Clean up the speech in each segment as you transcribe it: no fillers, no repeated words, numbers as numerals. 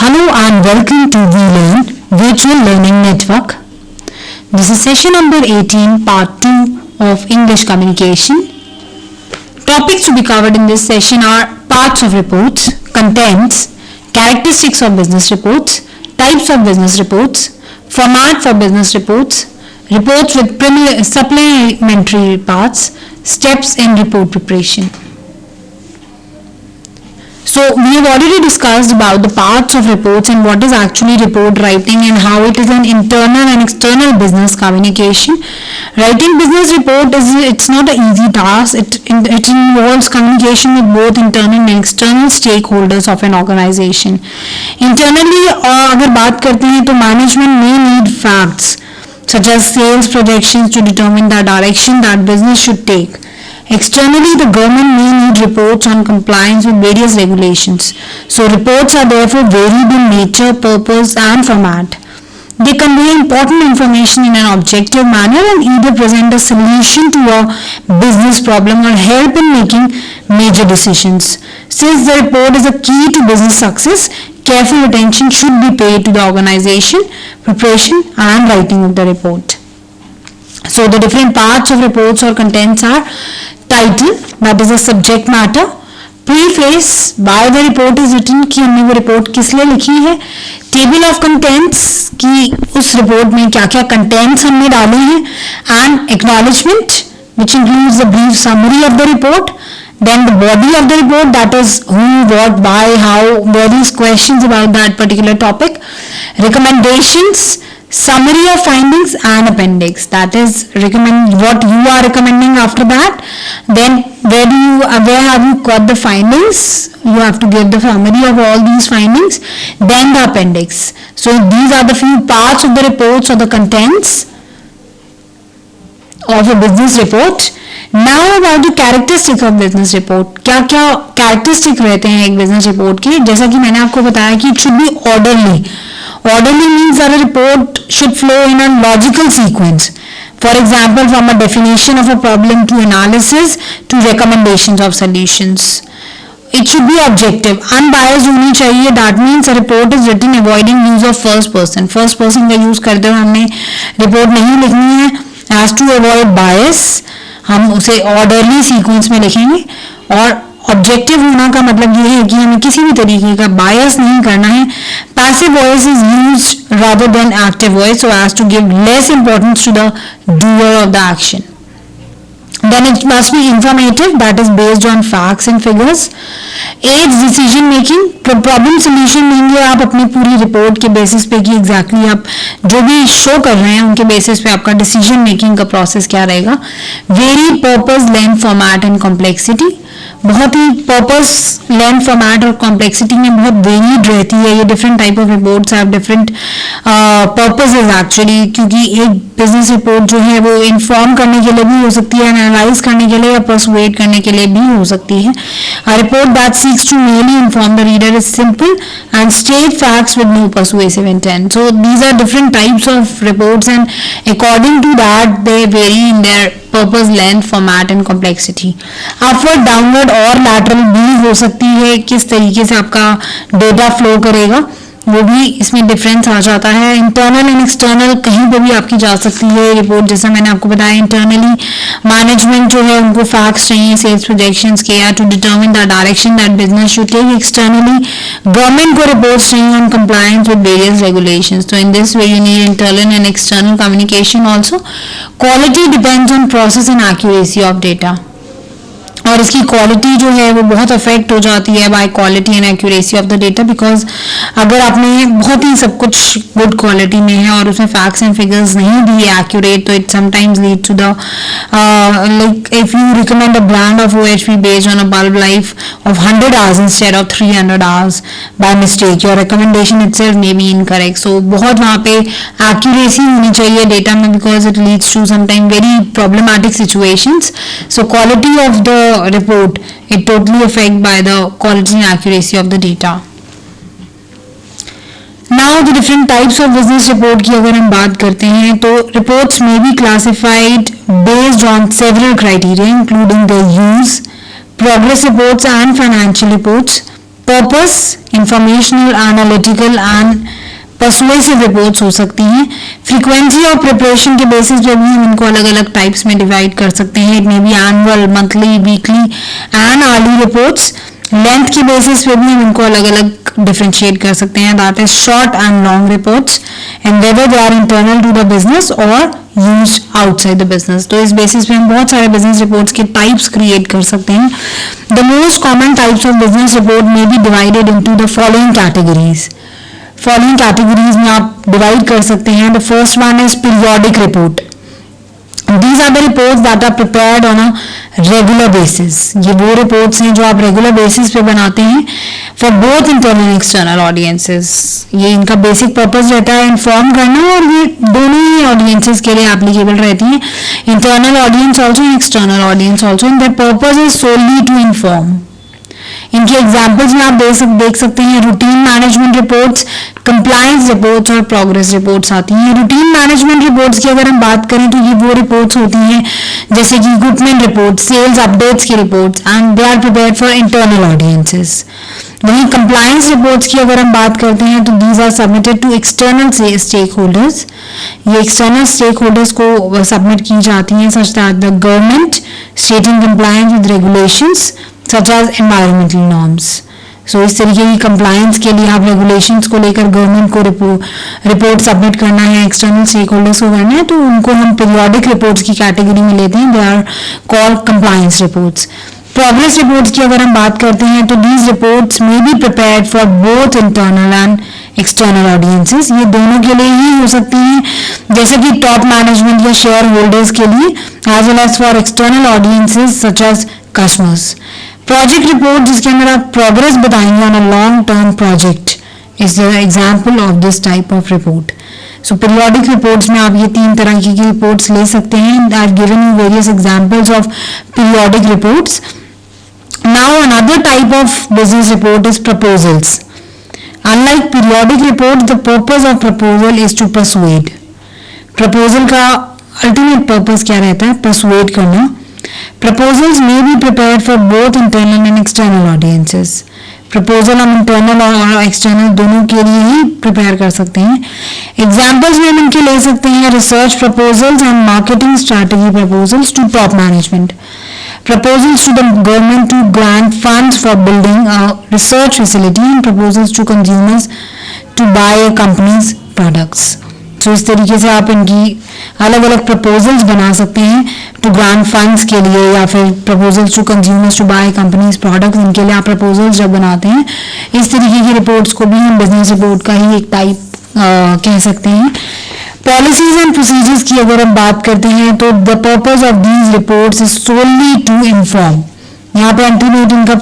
Hello and welcome to VLearn Virtual Learning Network. This is session number 18, part 2 of English Communication. Topics to be covered in this session are parts of reports, contents, characteristics of business reports, types of business reports, format for business reports, reports with supplementary parts, steps in report preparation. So we have already discussed about the parts of reports and what is actually report writing and how it is an internal and external business communication. Writing business report it's not an easy task. It involves communication with both internal and external stakeholders of an organization. Internally अगर बात करते हैं तो management may need facts such as sales projections to determine the direction that business should take. Externally, the government may need reports on compliance with various regulations. So reports are therefore varied in nature, purpose and format. They convey important information in an objective manner and either present a solution to a business problem or help in making major decisions. Since the report is a key to business success, careful attention should be paid to the organization, preparation and writing of the report. So the different parts of reports or contents are title, that is a subject matter, preface, why the report is written, कि हमने वो report किस लिए लिखी है, table of contents कि उस report में क्या क्या कंटेंट्स हमने डाले हैं, and acknowledgement which includes a brief summary of the report, then the body of the report, that is who, what, why, how, various questions about that particular topic, recommendations, summary of findings and appendix, that is recommend what you are recommending after that, then where have you got the findings, you have to give the summary of all these findings, then the appendix. So these are the few parts of the reports or the contents of a business report. Now about the characteristics of business report. क्या क्या characteristics रहते हैं एक business report के, जैसा कि मैंने आपको बताया कि it should be orderly. Orderly means that a report should flow in a logical sequence. For example, from a definition of a problem to analysis to recommendations of solutions. It should be objective, unbiased होनी चाहिए. That means a report is written avoiding use of first person. First person का use करते हुए हमने report नहीं लिखनी है. As to avoid bias, हम उसे orderly sequence में लिखेंगे. और ऑब्जेक्टिव होना का मतलब ये है कि हमें किसी भी तरीके का बायस नहीं करना है. Passive voice is used rather than active voice so as to give less importance to the doer of the action. Then it must be informative, that is based on facts and figures. Aids decision making. Problem solution देंगे आप अपनी पूरी report के basis पे कि exactly आप जो भी शो कर रहे हैं उनके बेसिस पे आपका डिसीजन मेकिंग का प्रोसेस क्या रहेगा. Very purpose, length, format and complexity. बहुत ही पर्पस, लेंथ, फॉर्मेट और कॉम्प्लेक्सिटी में बहुत वेरीड रहती है. ये different type of reports have different purposes actually, क्योंकि एक बिजनेस रिपोर्ट जो है वो इन्फॉर्म करने के लिए भी हो सकती है, एनालाइज करने के लिए या परसुएट करने के लिए भी हो सकती है. A report that seeks to merely inform the reader is simple and state facts with no persuasive intent. So these are different types of reports and according to that they vary in their purpose, length, format and complexity. Upward, downward और lateral भी हो सकती है. किस तरीके से आपका data flow करेगा वो भी इसमें डिफरेंस आ जाता है. इंटरनल एंड एक्सटर्नल कहीं पे भी आपकी जा सकती है रिपोर्ट. जैसा मैंने आपको बताया, इंटरनली मैनेजमेंट जो है उनको फैक्ट्स चाहिए सेल्स प्रोजेक्शंस के या to determine the direction that business should take. Externally government को रिपोर्ट्स चाहिए on compliance with various regulations. तो in this way you need internal and external communication also. Quality depends on process and accuracy of data. और इसकी quality जो है वो बहुत affect हो जाती है bye quality and accuracy of the data. Because अगर आपने बहुत ही सब कुछ गुड क्वालिटी में है और उसमें फैक्ट्स एंड फिगर्स नहीं दिए एक्यूरेट, तो it sometimes lead to the like if you recommend a brand of OHP based on a bulb life of 100 hours instead of 300 hours by mistake, your recommendation itself may be incorrect. So बहुत वहाँ पे accuracy होनी चाहिए data में because it leads to sometime very problematic situations. So quality of the report, it totally affected by the quality and accuracy of the data. Now the different types of business report की अगर हम बात करते हैं तो reports may be classified based on several criteria including their use, progress reports and financial reports, purpose, informational, analytical and persuasive reports हो सकती हैं। फ्रीक्वेंसी और प्रिपरेशन के बेसिस पे भी हम इनको अलग अलग टाइप्स में डिवाइड कर सकते हैं। It may be annual, monthly, weekly and yearly reports. Length के बेसिस पे भी हम इनको अलग अलग डिफरेंशिएट कर सकते हैं, that is short and long reports and whether they are internal to the business और यूज आउटसाइड द बिजनेस। तो इस बेसिस पे हम बहुत सारे बिजनेस रिपोर्ट्स के टाइप्स क्रिएट कर सकते हैं। The most common types of business report may be divided into the following categories. Following categories में आप डिवाइड कर सकते हैं। The first one is periodic report. These are the reports that are prepared on a regular basis. ये वो reports हैं जो आप regular basis पे बनाते हैं for both internal and external audiences. ये इनका basic purpose रहता है inform करना, और ये दोनों ही audiences के लिए applicable रहती हैं, internal audience also and external audience also, and their purpose is solely to inform. इनके एग्जाम्पल्स में आप देख सकते हैं routine management reports, compliance reports और प्रोग्रेस रिपोर्ट्स आती हैं। रूटीन मैनेजमेंट रिपोर्ट्स की अगर हम बात करें तो ये वो रिपोर्ट्स होती हैं जैसे कि इक्विपमेंट रिपोर्ट्स, सेल्स अपडेट्स की reports, and they are prepared for internal audiences. वहीं कंप्लायंस रिपोर्ट्स की अगर हम बात करते हैं तो these are submitted to external stakeholders. ये एक्सटर्नल स्टेक होल्डर्स को सबमिट की जाती हैं such that the government stating compliance with regulations such as environmental norms. So इस तरीके की compliance के लिए आप regulations को लेकर गवर्नमेंट को रिपोर्ट सबमिट करना है, एक्सटर्नल स्टेक होल्डर्स को करना है, तो उनको हम पीरियोडिक रिपोर्ट्स की कैटेगरी में लेते हैं। They are called compliance reports. Progress reports की अगर हम बात करते हैं तो these reports may be prepared for both internal and external audiences. ये दोनों के लिए ही हो सकती हैं, जैसे कि टॉप मैनेजमेंट या शेयर होल्डर्स के लिए, as well as for external audiences such as customers. Project report जिसके अंदर आप प्रोग्रेस बताएंगे on a long term project is the example of this type of report. So periodic reports में आप ये तीन तरह की रिपोर्ट्स ले सकते हैं। I have given you various examples of periodic reports. Now another type of business report is proposals. Unlike periodic report, the purpose of proposal is to persuade. Proposal का अल्टीमेट पर्पस क्या रहता है? Persuade करना। Proposals may be prepared for both internal and external audiences. Proposal हम internal और external दोनों के लिए ही prepare कर सकते हैं। Examples में हम इनके ले सकते हैं research proposals and marketing strategy proposals to top management. Proposals to the government to grant funds for building a research facility and proposals to consumers to buy a company's products. तो इस तरीके से आप इनकी अलग अलग प्रपोजल्स बना सकते हैं टू ग्रांट फंड्स के लिए, या फिर proposals to consumers to buy companies products. इनके लिए आप प्रपोजल्स जब बनाते हैं, इस तरीके की रिपोर्ट्स को भी हम बिजनेस रिपोर्ट का ही एक टाइप कह सकते हैं। पॉलिसीज एंड प्रोसीजर्स की अगर हम बात करते हैं तो the purpose of these reports is solely to inform. यहाँ पे अल्टीमेट इनका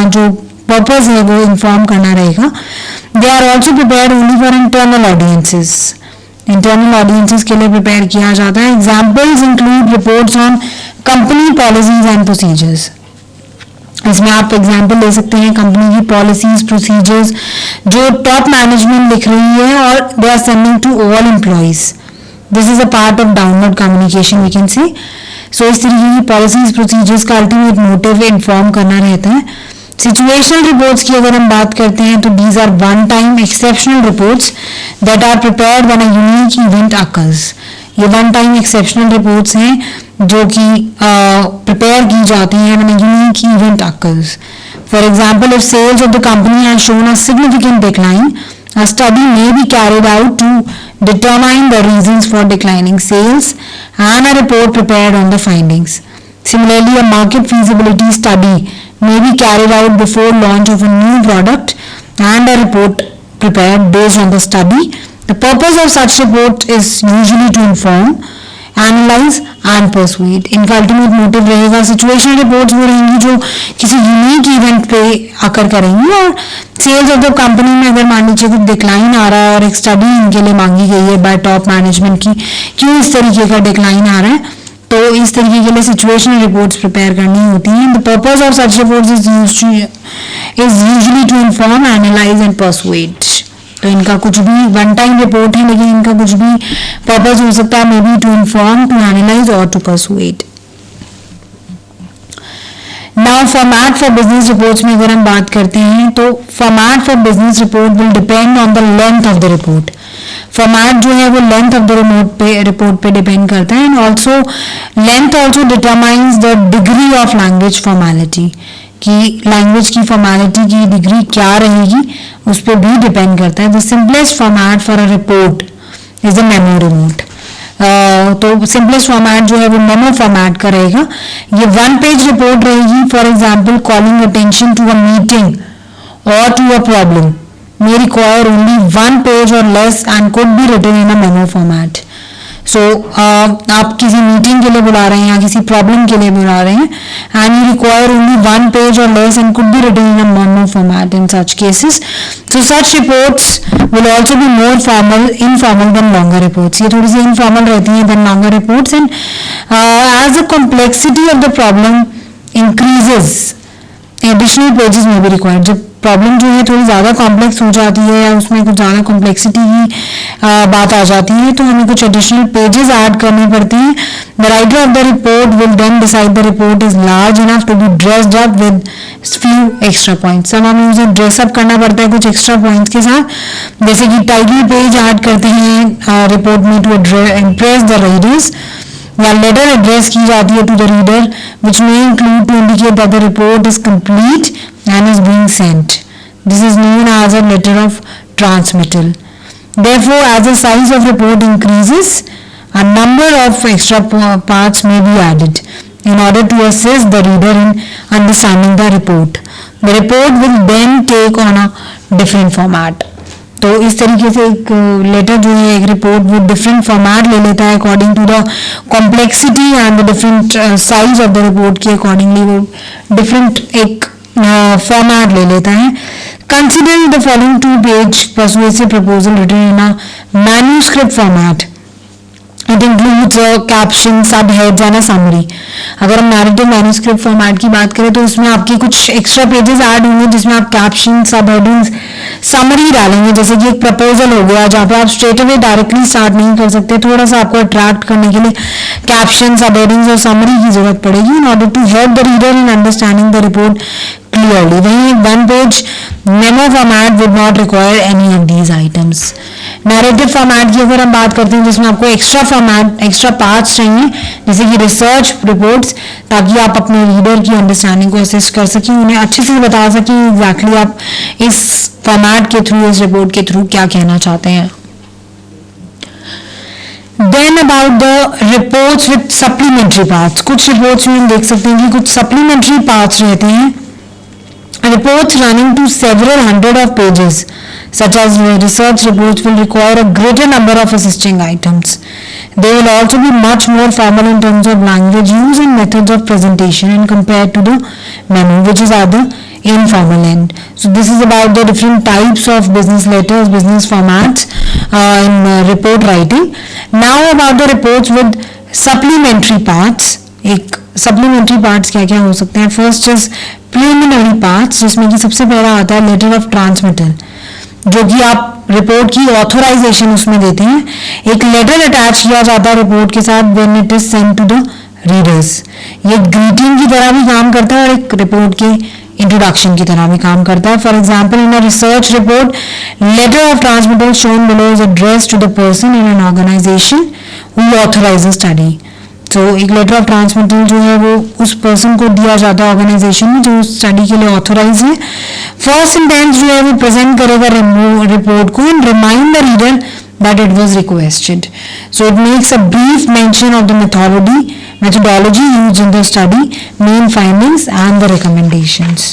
जो पर्पस है वो इन्फॉर्म करना रहेगा। They are also prepared only for internal audiences. Internal audiences के लिए प्रिपेयर किया जाता है। Examples include reports on company policies and procedures. इसमें आप एग्जाम्पल ले सकते हैं कंपनी की पॉलिसीज, प्रोसीजर्स जो टॉप मैनेजमेंट लिख रही है और they are sending to all employees. This is a part of download communication we can say. So इस तरीके की पॉलिसीज, प्रोसीजर्स का अल्टीमेट मोटिव इन्फॉर्म करना रहता है। सिचुएशनल रिपोर्ट्स की अगर हम बात करते हैं तो these are one time exceptional reports that are prepared when a unique event occurs. ये वन टाइम एक्सेप्शनल रिपोर्ट्स हैं जो कि प्रिपेयर की जाती हैं when a unique event occurs. For example, if sales of the company has shown a significant decline, a study may be carried out to determine the reasons for declining sales and a report prepared on the findings. Similarly, a market feasibility study may be carried out before launch of a new product and a report prepared based on the study. The purpose of such report is usually to inform, analyse and persuade. इनका ultimate motive रहेगा। Situational reports वो रहेंगी जो किसी unique event पे आकर करेंगी, और सेल्स ऑफ द कंपनी में अगर मान लीजिए कुछ डिक्लाइन आ रहा है और एक स्टडी इनके लिए मांगी गई है बाय टॉप मैनेजमेंट की, क्यों इस तरीके का डिक्लाइन आ रहा है, तो इस तरीके के लिए सिचुएशनल रिपोर्ट्स प्रिपेयर करनी होती हैं। The purpose of such reports is usually to inform, analyse and persuade. तो इनका कुछ भी वन टाइम रिपोर्ट है, लेकिन इनका कुछ भी पर्पस हो सकता है, may be to inform, to analyze और to persuade. Now format for business reports में अगर हम बात करते हैं तो format for business report will depend on the length of the report. Format जो है वो लेंथ ऑफ द रिपोर्ट पे डिपेंड करता है, and also length also determines the degree of language formality, कि लैंग्वेज की फॉर्मेलिटी की डिग्री क्या रहेगी उस पर भी डिपेंड करता है. The simplest format for a report is the memo report. तो सिंपलेस्ट फॉर्मेट जो है वो मेमो फॉर्मेट का रहेगा. ये 1 पेज रिपोर्ट रहेगी. For example, calling attention to a meeting और to a problem may require only 1 page or less and could be written in a memo format. So आप किसी मीटिंग के लिए बुला रहे हैं या किसी प्रॉब्लम के लिए बुला रहे हैं, and you require only 1 page or less and could be written in a memo format in such cases. So such reports will also be more informal than longer reports. ये थोड़ी सी informal रहती हैं than longer reports, and as the complexity of the problem increases, additional pages may be required. जब problem जो है थोड़ी ज़्यादा complex हो जाती है या उसमें कुछ ज़्यादा कॉम्प्लेक्सिटी की बात आ जाती है तो हमें कुछ एडिशनल पेजेस ऐड करने पड़ते हैं. The writer of the report will then decide the report is large enough to be dressed up with few extra points. अब हमें उसे ड्रेसअप करना पड़ता है कुछ एक्स्ट्रा पॉइंट्स के साथ, जैसे कि टाइटल पेज ऐड करते हैं रिपोर्ट में टू इम्प्रेस द रीडर्स, या लेटर एड्रेस की जाती है to the reader which may include to indicate that the report is complete and is being sent. This is known as a letter of transmittal. Therefore, as the size of report increases, a number of extra parts may be added in order to assist the reader in understanding the report. The report will then take on a different format. तो इस तरीके से एक letter जो है एक report वो different format ले लेता है according to the complexity and the different size of the report के अकॉर्डिंगली वो डिफरेंट एक फॉर्मेट ले लेता है. Consider the following 2 page persuasive proposal written in a manuscript format. It includes a caption, subheads and a summary. अगर हम narrative manuscript format की बात करें तो उसमें आपके कुछ एक्स्ट्रा पेजेस ऐड होंगे जिसमें आप कैप्शन, सबहेडिंग्स, समरी डालेंगे. जैसे कि एक प्रपोजल हो गया जहाँ पे आप स्ट्रेट अवे डायरेक्टली स्टार्ट नहीं कर सकते, थोड़ा सा आपको अट्रैक्ट करने के लिए कैप्शन, सबहेडिंग्स और समरी की जरूरत पड़ेगी in order to help the reader in understanding the report clearly. वहीं 1 page memo format would not require any of these items. Narrative format की अगर हम बात करते हैं जिसमें आपको एक्स्ट्रा फॉर्मेट, एक्स्ट्रा पार्ट्स चाहिए जैसे कि रिसर्च रिपोर्ट्स, ताकि आप अपने रीडर की अंडरस्टैंडिंग को असिस्ट कर सकें, उन्हें अच्छे से बता सकें एग्जैक्टली आप इस फॉर्मेट के थ्रू, इस रिपोर्ट के थ्रू क्या कहना चाहते हैं. Then about the reports with supplementary parts. कुछ रिपोर्ट्स में हम देख सकते हैं कि कुछ सप्लीमेंट्री पार्ट्स रहते हैं. Reports running to several hundred of pages, such as research reports, will require a greater number of assisting items. They will also be much more formal in terms of language use and methods of presentation and compared to the memo, which is at the informal end. So this is about the different types of business letters, business formats in report writing. Now about the reports with supplementary parts. एक supplementary parts क्या क्या हो सकते हैं. First is preliminary parts, जिसमें कि सबसे पहला आता है लेटर ऑफ ट्रांसमिटल, जो कि आप रिपोर्ट की ऑथोराइजेशन उसमें देते हैं. एक लेटर अटैच किया जाता है रिपोर्ट के साथ when it is sent to the readers. ये ग्रीटिंग की तरह भी काम करता है और एक रिपोर्ट के इंट्रोडक्शन की तरह भी काम करता है. For example, in a research report, letter of transmittal shown below is addressed to the person in an organization who authorize study. तो एक लेटर ऑफ ट्रांसमिटल जो है वो उस पर्सन को दिया जाता है ऑर्गेनाइजेशन में जो स्टडी के लिए ऑथोराइज है. फर्स्ट सेंटेंस जो है वो प्रेजेंट करेगा रिपोर्ट को and remind the reader that it was requested. So it makes a brief mention of the methodology used in the study, main findings and the recommendations.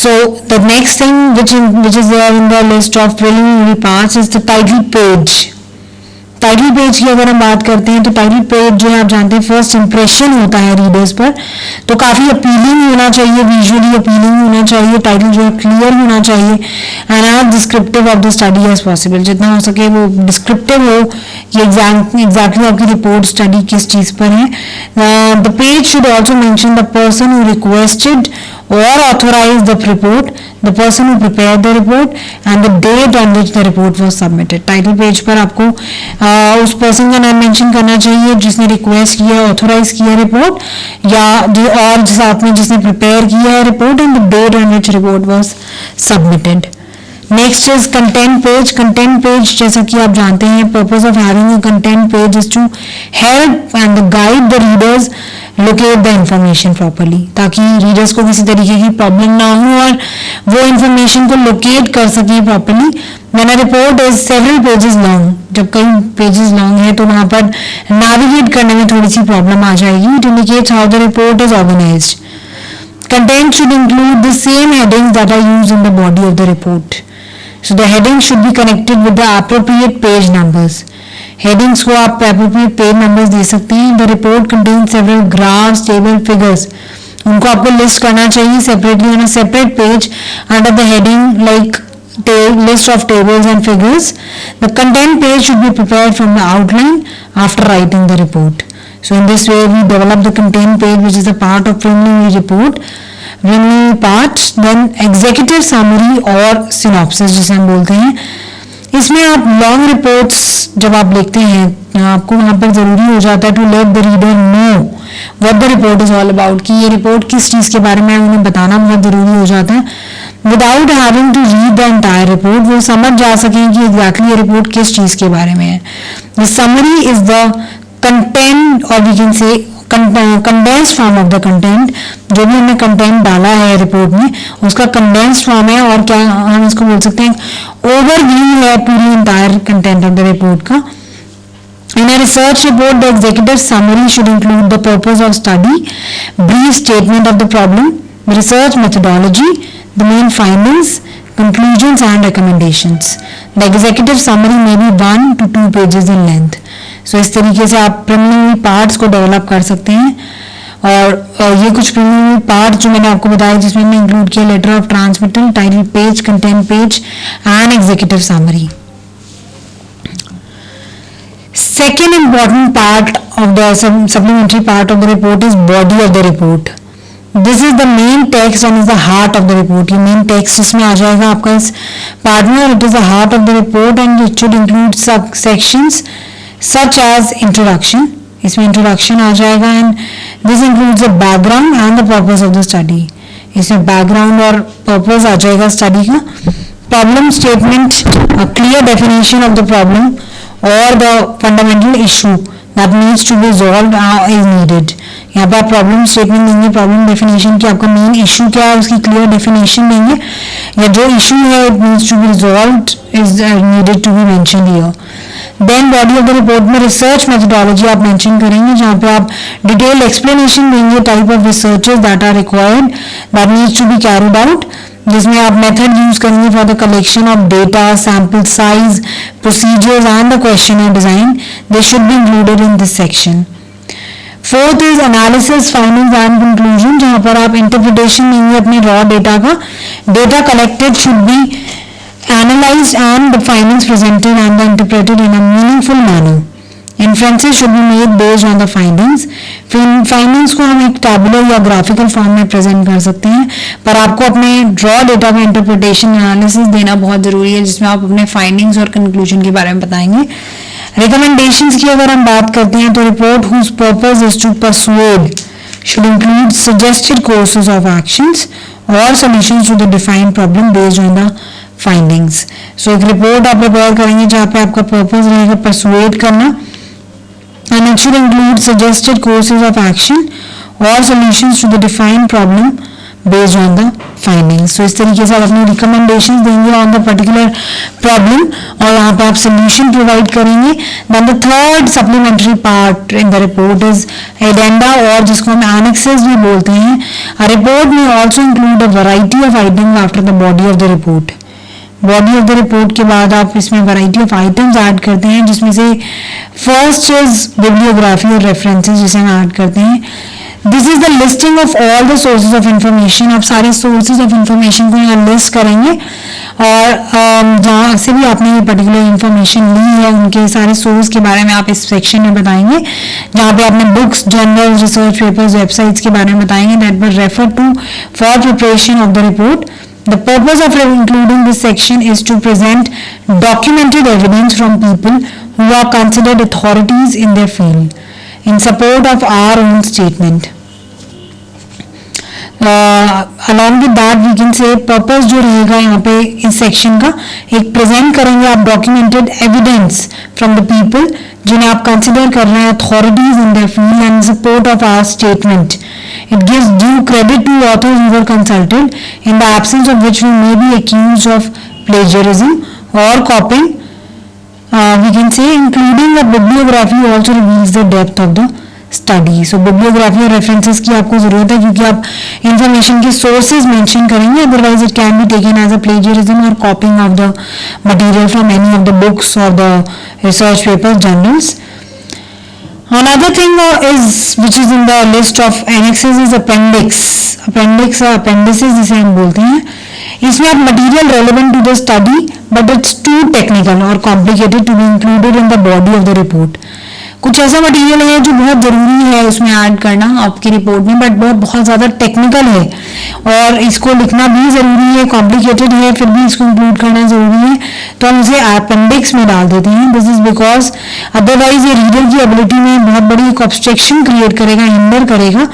So the next thing which is there in the list of preliminary parts is the title page. Title page की अगर हम बात करते हैं तो title page जो है आप जानते हैं फर्स्ट इंप्रेशन होता है रीडर्स पर, तो काफ़ी अपीलिंग होना चाहिए, विजुअली अपीलिंग होना चाहिए. टाइटल जो है क्लियर होना चाहिए and as descriptive of the study as possible. जितना हो सके वो डिस्क्रिप्टिव हो कि एग्जैक्टली आपकी रिपोर्ट स्टडी किस चीज़ पर है. The page should also mention the person who requested or authorize the report, the person who prepared the report and the date on which the report was submitted. Title page पर आपको उस person का नाम mention करना चाहिए जिसने request किया, authorise किया रिपोर्ट, या और साथ में जिसने प्रिपेयर किया है report, and the date on which report was submitted. Next is content page. Content page जैसा कि आप जानते हैं, purpose of having a content page is to help and guide the readers locate the information properly, ताकि readers को किसी तरीके की प्रॉब्लम ना हो और वो इंफॉर्मेशन को लोकेट कर सकें properly. When a report is several pages long, जब कई पेजेस लॉन्ग है तो वहां पर नेविगेट करने में थोड़ी सी प्रॉब्लम आ जाएगी. It indicates how the report is organized. Content should include the same headings that are used in the body of the report. So the heading should be connected with the appropriate page numbers. Headings को आप appropriate page numbers दे सकते हैं. The report contains several graphs, table, figures. उनको आपको list करना चाहिए separately on a separate page under the heading like list of tables and figures. The content page should be prepared from the outline after writing the report. So in this way we develop the content page, which is a part of preliminary report. preliminary part, then executive summary और synopsis जिसे हम बोलते हैं. इसमें आप long reports जब आप लिखते हैं आपको वहाँ पर ज़रूरी हो जाता है to let the reader know what the report is all about, कि ये रिपोर्ट किस चीज़ के बारे में उन्हें बताना बहुत ज़रूरी हो जाता है. Without having to read the entire report वो समझ जा सकें कि एग्जैक्टली ये रिपोर्ट किस चीज़ के बारे में है. The summary is the content और we can say condensed form of the content. जो भी हमने कंटेंट डाला है रिपोर्ट में उसका कंडेंस्ड फॉर्म है, और क्या हम इसको बोल सकते हैं ओवरव्यू है पूरी entire content of the report का. In a research report, the executive summary should include the purpose of study, brief statement of the problem, the research methodology, the main findings, conclusions and recommendations. The executive summary may be 1 to 2 pages in length. So इस तरीके से आप preliminary parts को develop कर सकते हैं. और ये कुछ preliminary parts जो मैंने आपको बताया जिसमें मैंने include किया letter of transmittal, title page, content page and executive summary. Second important part of the supplementary part of the report is body of the report. This is the main text and is the heart of the report. ये main text इसमें आ जाएगा आपका इस part में, और it is the heart of the report and it should include sections such as introduction. इसमें introduction आ जाएगा and this includes the background and the purpose of the study. इसमें background और purpose आ जाएगा study का. Problem statement, a clear definition of the problem or the fundamental issue that needs to be resolved is needed. यहाँ पर आप problem statement देंगे, problem definition की आपका मेन इशू क्या है उसकी क्लियर डेफिनेशन देंगे, या जो इशू है it needs to be resolved is needed to be mentioned here. Then body of the report में रिसर्च मेथोडोलॉजी आप मेंशन करेंगे जहाँ पे आप डिटेल्ड एक्सप्लेनेशन देंगे type of researches that are required that needs to be carried out, जिसमें आप method use करेंगे for the collection of data, sample size, procedures and the questionnaire design. They should be included in this section. Fourth is analysis, findings and conclusion, जहां पर आप interpretation देंगे अपने raw data का. Data collected should be analysed and the findings presented and interpreted in a meaningful manner. Inferences should be made based on the findings. Findings को हम एक tabular या ग्राफिकल फॉर्म में प्रेजेंट कर सकते हैं, पर आपको अपने ड्रॉ डेटा का इंटरप्रिटेशन एनालिसिस देना बहुत जरूरी है जिसमें आप अपने फाइंडिंग्स और कंक्लूजन के बारे में बताएंगे. रिकमेंडेशंस की अगर हम बात करते हैं तो report whose purpose is to persuade should include suggested courses of actions or solutions to the defined problem based on the findings. So एक रिपोर्ट आप प्रिपेयर करेंगे जहाँ पे आपका पर्पस रहेगा परसुएड करना, and it should include suggested courses of action or solutions to the defined problem based on the findings. So इस तरीके से आप अपनी recommendations देंगे on the particular problem और यहाँ पे आप solution provide करेंगे. Then the third supplementary part in the report is addenda, और जिसको हम annexes भी बोलते हैं. A report may also include a variety of items after the body of the report. Body of the report के बाद आप इसमें वैरायटी ऑफ आइटम्स ऐड करते हैं, जिसमें से फर्स्ट इज बिब्लियोग्राफी और रेफरेंसेस जिसे हम ऐड करते हैं. This is the listing of all the sources of information. आप सारे सोर्सेज ऑफ इंफॉर्मेशन को यहाँ लिस्ट करेंगे और जहाँ से भी आपने ये पर्टिकुलर इंफॉर्मेशन ली है उनके सारे सोर्स के बारे में आप इस सेक्शन में बताएंगे, जहाँ पे आपने books, journals, research papers, websites के बारे में बताएंगे that were refer to for preparation of the report. The purpose of including this section is to present documented evidence from people who are considered authorities in their field in support of our own statement. Along with that we can say purpose जो रहेगा यहाँ पे इस section का, एक present करेंगे आप documented evidence from the people जिन्हें आप कंसिडर कर रहे हैं authorities in their field and support of our statement. It gives due credit to authors who were consulted, in the absence of which we may be accused of plagiarism or copying. We can say including a bibliography also reveals the depth of the study. So bibliography और references की आपको जरूरत है क्योंकि आप information के sources mention करेंगे, otherwise it can be taken as a plagiarism or copying of the material from any of the books or the research papers, journals. Another thing which is in the list of annexes is appendix. Appendices जिसे हम बोलते हैं. इसमें आप material relevant to the study but it's too technical or complicated to be included in the body of the report. कुछ ऐसा material है जो बहुत ज़रूरी है उसमें ऐड करना आपकी रिपोर्ट में, बट बहुत ज़्यादा टेक्निकल है और इसको लिखना भी ज़रूरी है, कॉम्प्लिकेटेड है, फिर भी इसको इंक्लूड करना ज़रूरी है, तो हम इसे अपेंडिक्स में डाल देते हैं. दिस इज बिकॉज अदरवाइज ये रीडर की एबिलिटी में बहुत बड़ी एक ऑब्स्ट्रक्शन क्रिएट करेगा, हिंडर करेगा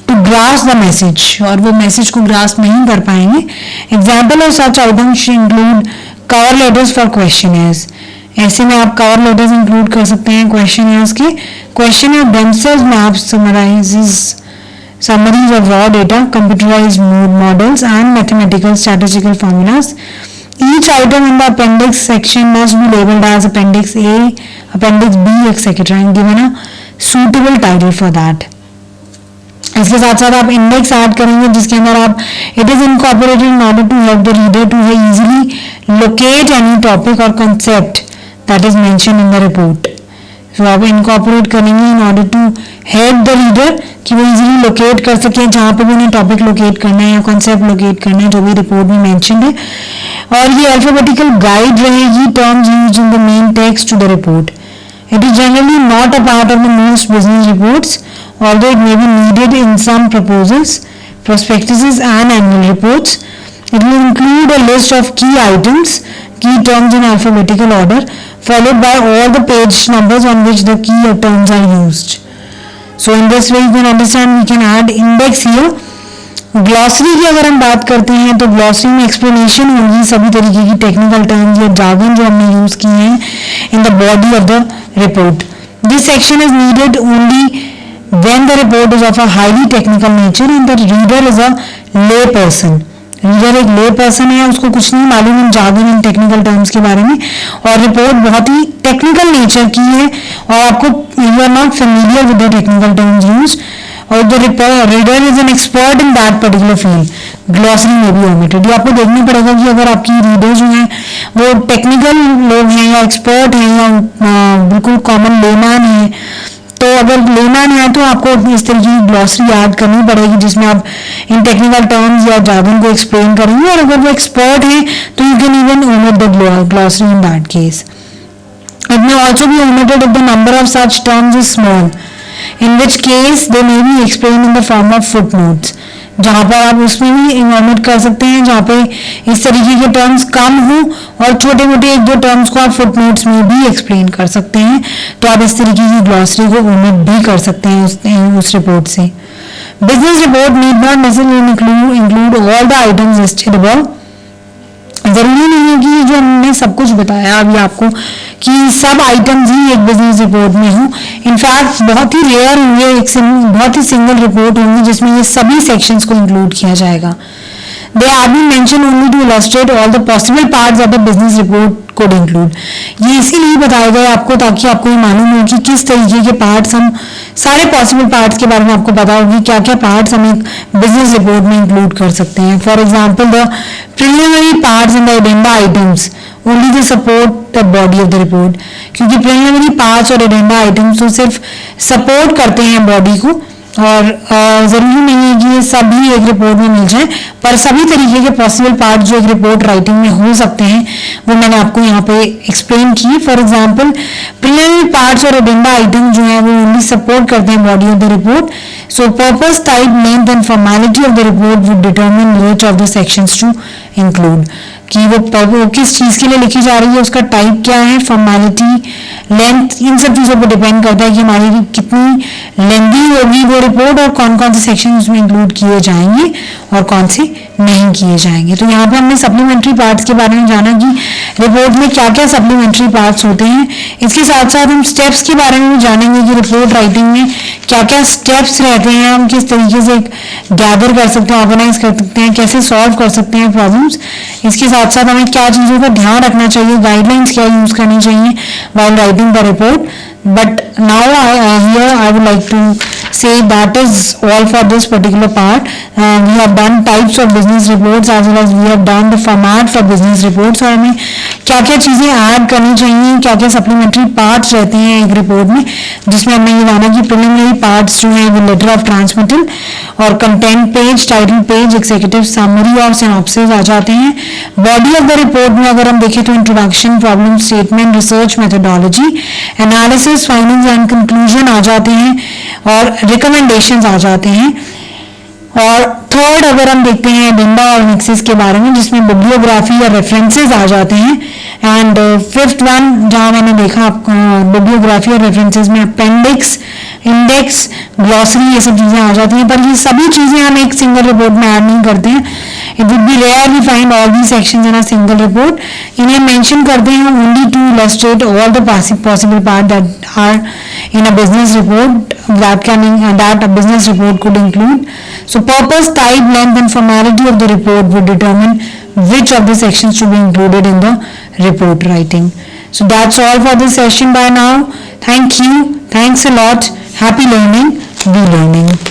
टू ग्रास्प द मैसेज, और वो मैसेज को ग्रास्प नहीं कर पाएंगे. Example of such items include cover letters for questioners. ऐसे में आप कवर लेटर्स इंक्लूड कर सकते हैं क्वेश्चनर्स के. Questionnaire themselves maps summarizes summaries of raw data, computerized models and mathematical statistical formulas. Each item in the appendix section must be labeled as appendix A, appendix B, etc. and given a suitable title for that. इसके साथ साथ आप index add करेंगे जिसके अंदर आप it is incorporated in order to help the reader to easily locate any topic और concept that is mentioned in the report. So आप incorporate करेंगे in order to help the reader कि वो easily locate कर सकें जहाँ पे भी उन्हें topic locate करना है या concept locate करना है जो भी report में mentioned है. और ये alphabetical guide रहेगी terms used in the main text to the report. It is generally not a part of the most business reports, although it may be needed in some proposals, prospectuses and annual reports. It will include a list of key items, key terms in alphabetical order, followed by all the page numbers on which the key terms are used. So in this way you can understand we can add index here. Glossary की अगर हम बात करते हैं तो glossary में explanation होगी सभी तरीके की टेक्निकल टर्म्स या जार्गन जो हमने यूज किए हैं इन the body of the report. This section is needed only when the report is of a highly technical nature and the reader is a lay person. Reader एक ले person है, उसको कुछ नहीं मालूम इन जार्गन इन टेक्निकल टर्म्स के बारे में, और रिपोर्ट बहुत ही टेक्निकल नेचर की है और आपको you are not familiar with the technical terms use, और the reader is an expert in that particular field. Glossary में भी ओमिटेड. ये आपको देखना पड़ेगा कि अगर आपकी रीडर जो है वो टेक्निकल लोग हैं या एक्सपर्ट हैं या बिल्कुल कॉमन लेमैन है, तो अगर लेमैन है तो आपको इस तरीके की ग्लॉसरी ऐड करनी पड़ेगी जिसमें आप इन टेक्निकल टर्म्स या जार्गन को एक्सप्लेन करेंगे, और अगर वो एक्सपर्ट है तो you can even omit the glossary in that case. It may also be omitted if the number of such terms is small, in which case they may be explained in the form of footnotes. जहाँ पर आप उसमें भी omit कर सकते हैं जहाँ पे इस तरीके के टर्म्स कम हो, और छोटे मोटे एक दो टर्म्स को आप फुटनोट्स में भी एक्सप्लेन कर सकते हैं, तो आप इस तरीके की ग्लॉसरी को ओमिट भी कर सकते हैं उस रिपोर्ट से. Business report need not necessarily include all the items listed above. जरूरी नहीं है कि जो हमने सब कुछ बताया अभी आपको कि सब आइटम्स ही एक बिजनेस रिपोर्ट में हो. इनफैक्ट बहुत ही रेयर होंगे, बहुत ही सिंगल रिपोर्ट होंगी जिसमें ये सभी सेक्शंस को इंक्लूड किया जाएगा. They have been mentioned only to illustrate all the possible parts that the business report could include. ये इसीलिए बताया गया आपको ताकि आपको ये मालूम हो कि किस तरीके के पार्ट्स, हम सारे पॉसिबल पार्ट्स के बारे में आपको पता होगी क्या क्या पार्ट्स हम एक बिजनेस रिपोर्ट में इंक्लूड कर सकते हैं. For example the preliminary parts in the addenda items only to support the body of the report, क्योंकि प्रिलिमिनरी पार्ट्स और एडेंडा आइटम्स तो सिर्फ सपोर्ट करते हैं बॉडी को, और जरूरी नहीं है कि ये सभी एक रिपोर्ट में मिल जाए, पर सभी तरीके के पॉसिबल पार्ट जो एक रिपोर्ट राइटिंग में हो सकते हैं वो मैंने आपको यहाँ पे एक्सप्लेन किए. फॉर एग्जांपल प्रिलिमिनरी पार्ट्स और एडेंडा आइटम जो है वो ओनली सपोर्ट करते हैं body of the report. So purpose, type, length and formality of the report would determine which of the sections to include. कि वो किस चीज़ के लिए लिखी जा रही है, उसका टाइप क्या है, फॉर्मेलिटी, लेंथ, इन सब चीज़ों पर डिपेंड करता है कि हमारी कितनी लेंथी होगी वो रिपोर्ट और कौन कौन से सेक्शन उसमें इंक्लूड किए जाएंगे और कौन से नहीं किए जाएंगे। तो यहाँ पे हमने सप्लीमेंट्री पार्ट्स के बारे में जाना कि रिपोर्ट में क्या क्या सप्लीमेंट्री पार्ट्स होते हैं। इसके साथ साथ हम स्टेप्स के बारे में भी जानेंगे कि रिपोर्ट राइटिंग में क्या क्या स्टेप्स रहते हैं, हम किस तरीके से गैदर कर सकते हैं, ऑर्गेनाइज कर सकते हैं, कैसे सॉल्व कर सकते हैं प्रॉब्लम्स। इसके साथ साथ हमें क्या चीज़ों का ध्यान रखना चाहिए, गाइडलाइंस क्या यूज़ करनी चाहिए while writing the report. But now I would like to say that is all for this particular part. We have done types of business reports as well as we have done the format for business reports. और हमें क्या क्या चीज़ें add करनी चाहिए, क्या क्या supplementary parts रहते हैं एक रिपोर्ट में, जिसमें हमने ये जाना कि प्रिलिमिनरी पार्ट्स जो है वो लेटर ऑफ ट्रांसमिटल और content page, title page, executive summary और सिनॉप्सिस आ जाते हैं। बॉडी ऑफ द रिपोर्ट में अगर हम देखें तो introduction, problem statement, research methodology, analysis, findings and conclusion आ जाते हैं और रिकमेंडेशंस आ जाते हैं। और थर्ड अगर हम देखते हैं एडेंडा और नेक्सिस के बारे में, जिसमें बिब्लियोग्राफी या रेफरेंसेस आ जाते हैं। एंड फिफ्थ वन जहाँ मैंने देखा बिब्लियोग्राफी और रेफरेंसेस में अपेंडिक्स, इंडेक्स, ग्लॉसरी, ये सब चीज़ें आ जाती हैं। पर ये सभी चीज़ें हम एक सिंगल रिपोर्ट में ऐड नहीं करते हैं। It would be rare we find all the sections in a single report. इन्हें मेंशन करते हैं only to illustrate all the possible part that are in a business report that a business report could include. So purpose, type, length and formality of the report would determine which of the sections should be included in the report writing. So that's all for this session by now. Thank you. Thanks a lot. Happy learning. Be learning.